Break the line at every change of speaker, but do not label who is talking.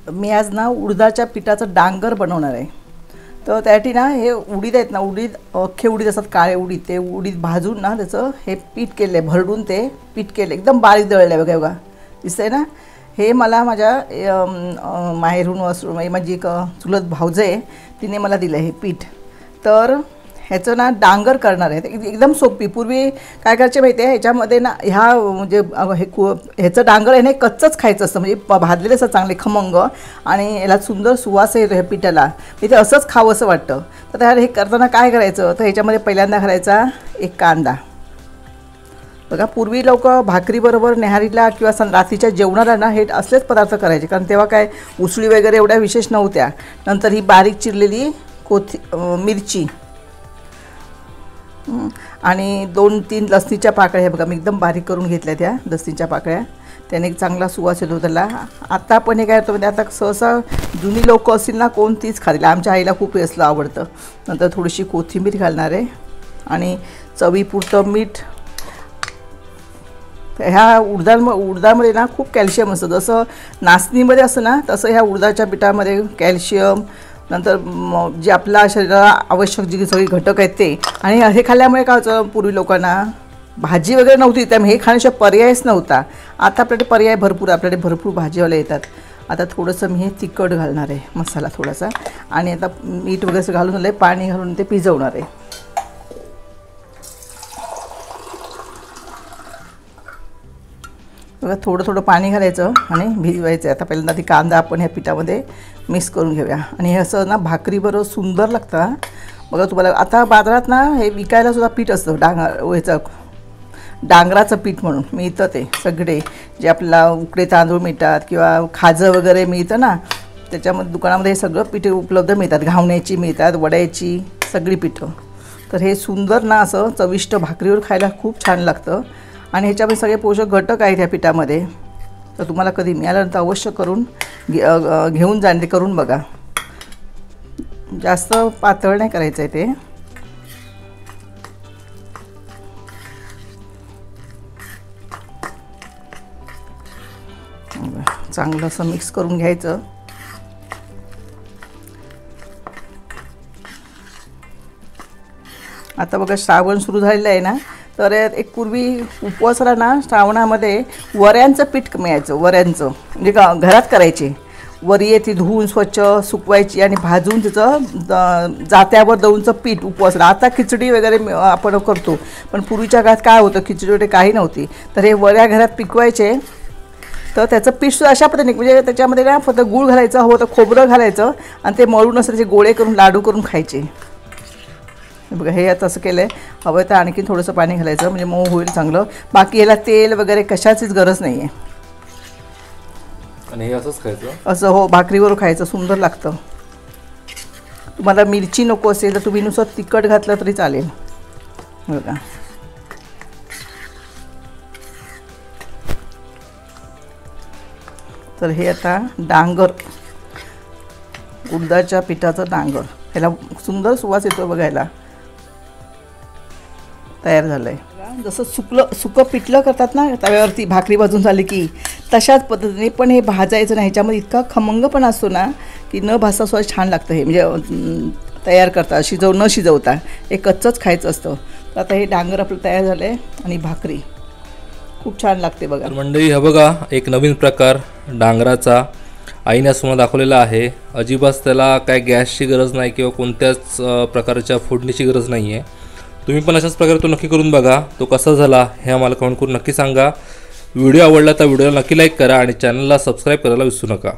मी आज ना उडदाच्या पिठाचं डांगर बनवणार आहे। तर त्यासाठी ना हे उडीद आहेत ना, उडीद अख्खे उडीद असतात, काळे उडीद, ते उडीद भाजून ना त्याचं हे पीठ केलं आहे, भरडून ते पीठ केलं, एकदम बारीक दळलं आहे। बघा दिसतंय ना, हे मला माझ्या माहेरून माझी एक चुलत भाऊज आहे, तिने मला दिलं हे पीठ। तर ह्याचं ना डांगर करणार आहे, एकदम सोपी। पूर्वी काय करायचे माहिती आहे, ह्याच्यामध्ये ना ह्या म्हणजे ह्याचं डांगर आहे ना कच्चंच खायचं असतं, म्हणजे भाजलेलं असं चांगले खमंग, आणि याला सुंदर सुवास येतो ह्या पिठाला, ते असंच खावं असं वाटतं। तर त्याला हे करताना काय करायचं, तर ह्याच्यामध्ये पहिल्यांदा घालायचा एक कांदा। बघा पूर्वी लोक भाकरीबरोबर न्याहारीला किंवा रात्रीच्या जेवणाला ना हे असलेच पदार्थ करायचे, कारण तेव्हा काय उसळी वगैरे एवढ्या विशेष नव्हत्या। नंतर ही बारीक चिरलेली मिरची आणि 2-3 लसणीच्या पाकळ्या, हे बघा मी एकदम बारीक करून घेतल्या त्या लसणीच्या पाकळ्या, त्याने एक चांगला सुवास येतो त्याला। आता आपण हे काय करतो म्हणजे आता सहसा जुनी लोक असतील ना कोण तीच खातील, आमच्या आईला खूप हे असलं आवडतं। नंतर थोडीशी कोथिंबीर घालणार आहे आणि चवीपुरतं मीठ। ह्या उडदामध्ये ना खूप कॅल्शियम असतं, जसं नाचणीमध्ये असतं ना तसं ह्या उडदाच्या पिठामध्ये कॅल्शियम, नंतर जे आपल्या शरीराला आवश्यक जी सगळी घटक आहेत ते। आणि हे खाल्ल्यामुळे काय होतं, पूर्वी लोकांना भाजी वगैरे नव्हती त्यामुळे हे खाण्याशिवाय पर्यायच नव्हता। आता आपल्याकडे पर्याय भरपूर, आपल्याकडे भरपूर भाजीवाले येतात। आता थोडंसं मी हे तिखट घालणार आहे, मसाला थोडासा, आणि आता मीठ वगैरे घालून झालं, पाणी घालून ते भिजवणार आहे। बघा थोडं थोडं पाणी घालायचं आणि भिजवायचं। आता पहिल्यांदा ती कांदा आपण ह्या पिठामध्ये मिक्स करून घेऊया, आणि हे असं ना भाकरीबरोबर सुंदर लागतं। बघा तुम्हाला आता बाजारात ना हे विकायला सुद्धा पीठ असतं, ह्याचं डांगराचं पीठ म्हणून मिळतं, ते सगळे जे आपल्याला उकडे तांदूळ मिळतात किंवा खाजं वगैरे मिळतं ना, त्याच्यामध्ये दुकानामध्ये हे सगळं पीठ उपलब्ध मिळतात, घावण्याची मिळतात, वड्याची सगळी पिठं। तर हे सुंदर ना असं चविष्ट भाकरीवर खायला खूप छान लागतं, आणि ह्याच्यामध्ये सगळे पोषक घटक आहेत ह्या पिठामध्ये। तर तुम्हाला कधी मिळाल्यानंतर अवश्य करून घेऊन जाणे, करून बघा। जास्त पातळ नाही करायचं आहे ते। चांगलं असं मिक्स करून घ्यायचं। आता बघा श्रावण सुरू झालेलं आहे ना, तर एक पूर्वी उपवासाला ना श्रावणामध्ये वऱ्यांचं पीठ मिळायचं, वऱ्यांचं म्हणजे घरात करायचे वरी, ती धुवून स्वच्छ सुकवायची आणि भाजून तिचं जात्यावर दळूनचं पीठ उपवासाला। आता खिचडी वगैरे आपण करतो, पण पूर्वीच्या काळात काय होतं, खिचडी वगैरे काही नव्हती, तर हे वऱ्या घरात पिकवायचे। तर त्याचं पीठसुद्धा अशा पद्धतीने, म्हणजे त्याच्यामध्ये ना फक्त गूळ घालायचं, हवं तर खोबरं घालायचं, आणि ते मळून असं त्याचे गोळे करून लाडू करून खायचे। बघा हे आता असं केलं आहे, हवं तर आणखी थोडंसं पाणी घालायचं म्हणजे मऊ होईल चांगलं। बाकी याला तेल वगैरे कशाचीच गरज नाही आहे,
आणि हे असंच खायचं
असं हो भाकरीवर खायचं, सुंदर लागतं। तुम्हाला मिरची नको असेल तर तुम्ही नुसतं तिखट घातलं तरी चालेल। बघा तर हे आता डांगर, उडदाच्या पिठाचं डांगर, ह्याला सुंदर सुवास येतो बघायला, तयार झालं आहे। जसं सुकं पिठलं करतात ना तव्यावरती भाकरी भाजून झाली की, तशाच पद्धतीने पण हे भाजायचं ना, ह्याच्यामध्ये इतका खमंगपणा असतो ना की न भाजता सुद्धा छान लागतं हे, म्हणजे तयार करता न शिजवता हे कच्चंच खायचं असतं। तर आता हे डांगर आपलं तयार झालं आहे, आणि भाकरी खूप छान लागते बघा।
मंडळी हा बघा एक नवीन प्रकार डांगराचा आईने असं दाखवलेला आहे। अजिबात त्याला काय गॅसची गरज नाही किंवा कोणत्याच प्रकारच्या फोडणीची गरज नाही आहे। तुम्ही पण अशाच प्रकारे तो नक्की करून बघा, तो कसा झाला हे आम्हाला कमेंट करून नक्की सांगा। व्हिडिओ आवडला तर व्हिडिओला नक्की लाईक करा आणि चॅनलला सबस्क्राईब करायला विसरू नका।